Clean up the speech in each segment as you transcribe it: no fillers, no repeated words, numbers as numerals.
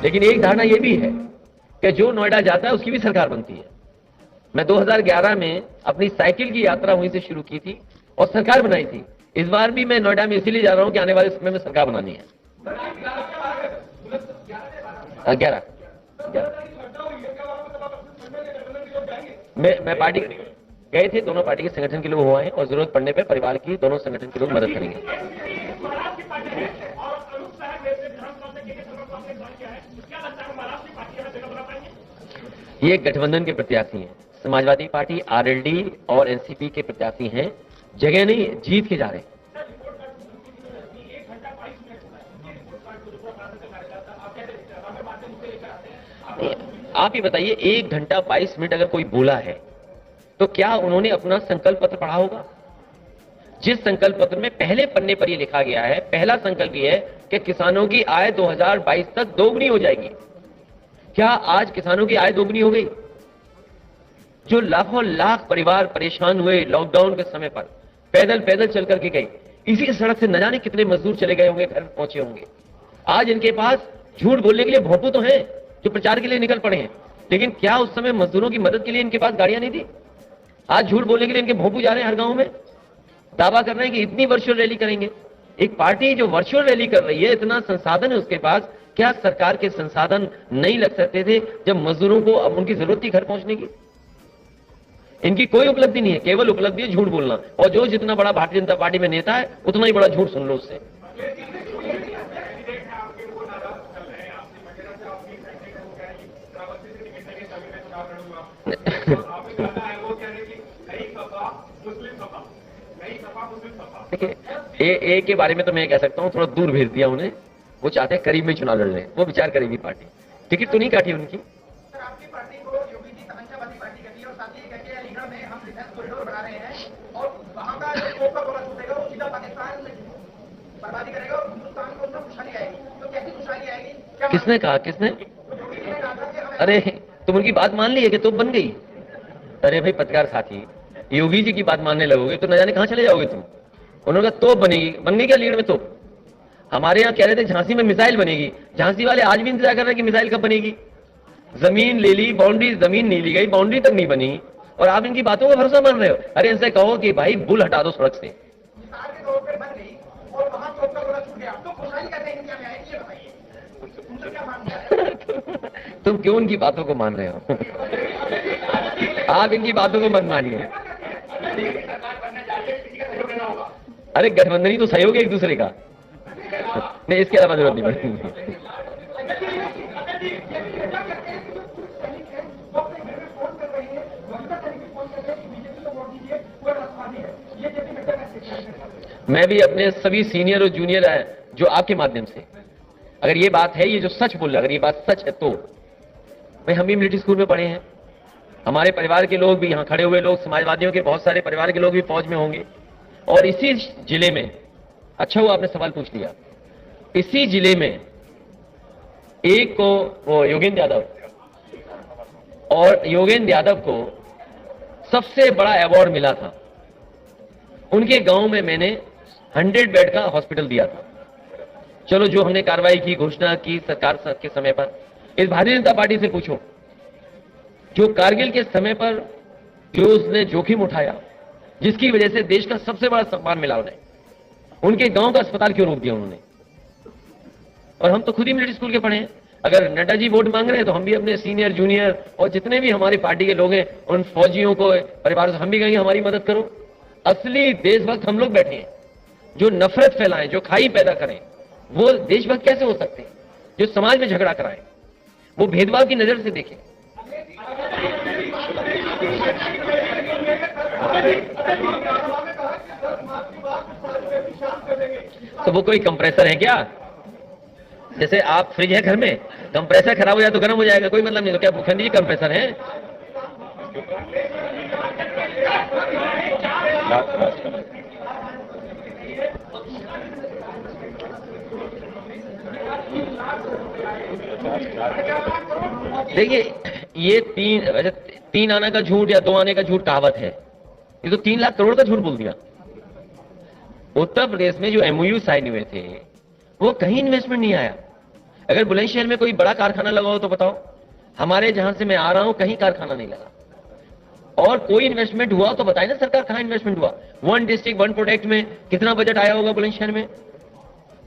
लेकिन एक धारणा यह भी है कि जो नोएडा जाता है उसकी भी सरकार बनती है। मैं 2011 में अपनी साइकिल की यात्रा वहीं से शुरू की थी और सरकार बनाई थी। इस बार भी मैं नोएडा में इसीलिए जा रहा हूं कि आने वाले समय में सरकार बनानी है। 11 मैं पार्टी गए थे, दोनों पार्टी के संगठन के लोग हुए हैं और जरूरत पड़ने पर परिवार की दोनों संगठन के लोग मदद करेंगे। ये गठबंधन के प्रत्याशी हैं, समाजवादी पार्टी, आरएलडी और एनसीपी के प्रत्याशी हैं। जगह नहीं, जीत के जा रहे हैं। आप ही बताइए, 1 घंटा 22 मिनट अगर कोई बोला है तो क्या उन्होंने अपना संकल्प पत्र पढ़ा होगा? जिस संकल्प पत्र में पहले पन्ने पर यह लिखा गया है, पहला संकल्प यह है कि किसानों की आय 2022 तक दोगुनी हो जाएगी। क्या आज किसानों की आय दोगुनी हो गई? जो लाखों लाख परिवार परेशान हुए लॉकडाउन के समय पर, पैदल पैदल चल करके गए, इसी सड़क से न जाने कितने मजदूर चले गए होंगे, घर पहुंचे होंगे। आज इनके पास झूठ बोलने के लिए भोंपू तो हैं जो प्रचार के लिए निकल पड़े हैं, लेकिन क्या उस समय मजदूरों की मदद के लिए इनके पास गाड़ियां नहीं थी? आज झूठ बोलने के लिए इनके भोंपू जा रहे हैं हर गांव में, दावा कर रहे हैं कि इतनी वर्चुअल रैली करेंगे। एक पार्टी जो वर्चुअल रैली कर रही है, इतना संसाधन है उसके पास, क्या सरकार के संसाधन नहीं लग सकते थे जब मजदूरों को अब उनकी जरूरत थी घर पहुंचने की? इनकी कोई उपलब्धि नहीं है, केवल उपलब्धि है झूठ बोलना। और जो जितना बड़ा भारतीय जनता पार्टी में नेता है उतना ही बड़ा झूठ सुन लो उससे। देखिए, ए के बारे में तो मैं कह सकता हूं, थोड़ा दूर भेज दिया उन्हें। वो चाहते हैं करीब में चुनाव लड़ लें, वो विचार करेगी पार्टी। टिकट तो नहीं काटी उनकी। आपकी पार्टी को योगी जी समाजवादी पार्टी कहती है और साथ ही कहती है अलीगढ़ में हम डिफेंस कॉरिडोर बना रहे हैं और वहां का जो कोपा बोला छूटेगा वो सीधा पाकिस्तान में बर्बादी करेगा और हिंदुस्तान को उसमें खुशहाली आएगी। तो कैसी खुशहाली आएगी? किसने कहा? किसने? योगी जी ने कहा था कि अरे तुम उनकी बात मान ली है कि तो बन गई? अरे भाई पत्रकार साथी, योगी जी की बात मानने लगोगे तो न जाने कहां चले जाओगे तुम। उन्होंने कहा तो बनेगी, बन गई क्या अलीगढ़ में? तो हमारे यहाँ कह रहे थे झांसी में मिसाइल बनेगी। झांसी वाले आज भी इंतजार कर रहे हैं कि मिसाइल कब बनेगी। जमीन ले ली, बाउंड्री, जमीन नहीं ली गई, बाउंड्री तक नहीं बनी और आप इनकी बातों का भरोसा मान रहे हो। अरे इनसे कहो कि भाई बुल हटा दो सड़क से। हिसार के तौर पर बन गई और वहां कोपा बोला छूट गया, तो खुशहाली कैसे इंडिया में आएगी ये बताइए। तुमसे क्या मानना है? तुम क्यों उनकी बातों को मान रहे हो? आप इनकी बातों को मत मानिए। अरे गठबंधनी तो सहयोग है एक दूसरे का, नहीं इसके अलावा जरूरत नहीं पड़ती। मैं भी अपने सभी सीनियर और जूनियर जो आपके माध्यम से, अगर ये बात है, ये जो सच बोल रहा है, अगर ये बात सच है तो भाई हम भी मिलिट्री स्कूल में पढ़े हैं, हमारे परिवार के लोग भी, यहाँ खड़े हुए लोग समाजवादियों के बहुत सारे परिवार के लोग भी फौज में होंगे। और इसी जिले में, अच्छा हुआ आपने सवाल पूछ लिया, इसी जिले में एक को वो योगेंद्र यादव, और योगेंद्र यादव को सबसे बड़ा अवार्ड मिला था। उनके गांव में मैंने 100 बेड का हॉस्पिटल दिया था। चलो जो हमने कार्रवाई की, घोषणा की सरकार के समय पर, इस भारतीय जनता पार्टी से पूछो जो कारगिल के समय पर जो उसने जोखिम उठाया, जिसकी वजह से देश का सबसे बड़ा सम्मान मिला उन्हें, उनके गांव का अस्पताल क्यों रोक दिया उन्होंने? और हम तो खुद ही मिलिट्री स्कूल के पढ़े हैं। अगर नड्डा जी वोट मांग रहे हैं तो हम भी अपने सीनियर जूनियर और जितने भी हमारी पार्टी के लोग हैं उन फौजियों को, परिवारों से हम भी कहेंगे हमारी मदद करो। असली देशभक्त हम लोग बैठे हैं। जो नफरत फैलाएं, जो खाई पैदा करें, वो देशभक्त कैसे हो सकते हैं? जो समाज में झगड़ा कराएं, वो भेदभाव की नजर से देखें। तो वो कोई कंप्रेसर है क्या? जैसे आप फ्रिज है घर में, कंप्रेसर खराब हो जाए तो गर्म हो जाएगा, कोई मतलब नहीं। तो क्या मुखंडी जी कंप्रेसर है? देखिए, ये 3 आने का झूठ या 2 आने का झूठ कहावत है। ये तो 3 लाख करोड़ का झूठ बोल दिया। उत्तर प्रदेश में जो एमओयू साइन हुए थे वो कहीं इन्वेस्टमेंट नहीं आया। अगर बुलंदशहर में कोई बड़ा कारखाना लगा हो तो बताओ, हमारे जहां से मैं आ रहा हूं कहीं कारखाना नहीं लगा। और कोई इन्वेस्टमेंट हुआ तो बताए ना सरकार, कहां इन्वेस्टमेंट हुआ? वन डिस्ट्रिक्ट वन प्रोडक्ट में कितना बजट आया होगा बुलंदशहर में?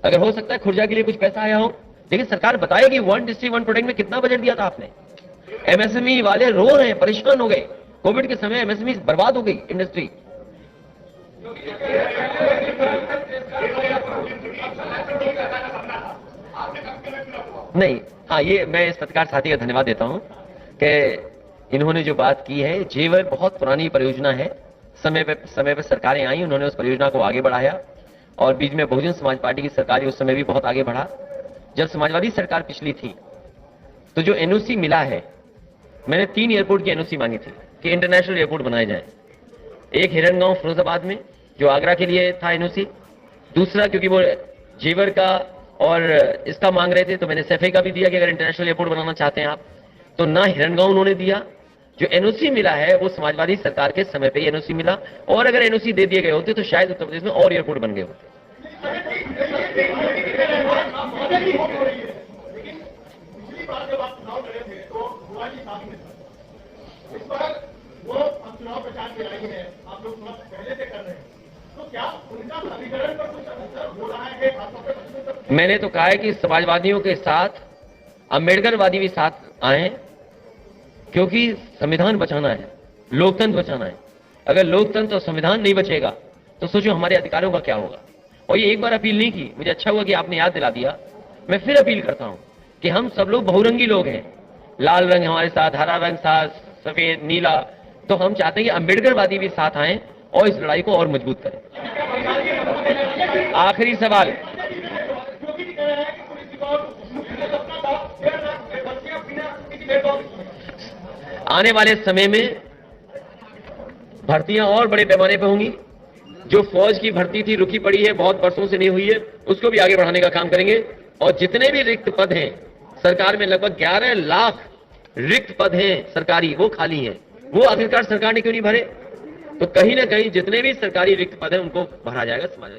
अगर हो सकता है खुर्जा के लिए कुछ पैसा आया हो, लेकिन सरकार बताएगी वन डिस्ट्रिक्ट वन प्रोडक्ट में कितना बजट दिया था आपने। एमएसएमई वाले रो रहे हैं, परेशान हो गए। कोविड के समय एमएसएमई बर्बाद हो गई इंडस्ट्री। नहीं, हाँ, ये मैं इस पत्रकार साथी का धन्यवाद देता हूं कि इन्होंने जो बात की है, जेवर बहुत पुरानी परियोजना है। समय पे सरकारें आई, उन्होंने उस परियोजना को आगे बढ़ाया और बीच में बहुजन समाज पार्टी की सरकार उस समय भी बहुत आगे बढ़ा। जब समाजवादी सरकार पिछली थी तो जो एनओसी मिला है, मैंने 3 एयरपोर्ट की एनओसी मांगी थी कि इंटरनेशनल एयरपोर्ट बनाए जाए। एक हिरनगांव फिरोजाबाद में जो आगरा के लिए था एनओसी, दूसरा क्योंकि वो जेवर का और इसका मांग रहे थे तो मैंने सैफई का भी दिया कि अगर इंटरनेशनल एयरपोर्ट बनाना चाहते हैं आप, तो ना हिरनगांव उन्होंने दिया। जो एनओसी मिला है वो समाजवादी सरकार के समय पे एनओसी मिला, और अगर एनओसी दे दिए गए होते तो शायद उत्तर प्रदेश में और एयरपोर्ट बन गए होते। मैंने तो कहा है कि समाजवादियों के साथ अम्बेडकरवादी भी साथ आए, क्योंकि संविधान बचाना है, लोकतंत्र बचाना है। अगर लोकतंत्र और संविधान नहीं बचेगा तो सोचो हमारे अधिकारों का क्या होगा। और ये एक बार अपील नहीं की, मुझे अच्छा हुआ कि आपने याद दिला दिया। मैं फिर अपील करता हूं कि हम सब लोग बहुरंगी लोग हैं, लाल रंग हमारे साथ, हरा रंग साथ, सफेद, नीला, तो हम चाहते हैं कि अम्बेडकरवादी भी साथ आए और इस लड़ाई को और मजबूत करें। आखिरी सवाल, आने वाले समय में भर्तियां और बड़े पैमाने पर होंगी। जो फौज की भर्ती थी, रुकी पड़ी है, बहुत वर्षों से नहीं हुई है, उसको भी आगे बढ़ाने का काम करेंगे। और जितने भी रिक्त पद हैं सरकार में, लगभग 11 लाख रिक्त पद हैं सरकारी, वो खाली हैं। वो आखिरकार सरकार ने क्यों नहीं भरे? तो कहीं ना कहीं जितने भी सरकारी रिक्त पद हैं उनको भरा जाएगा समाज।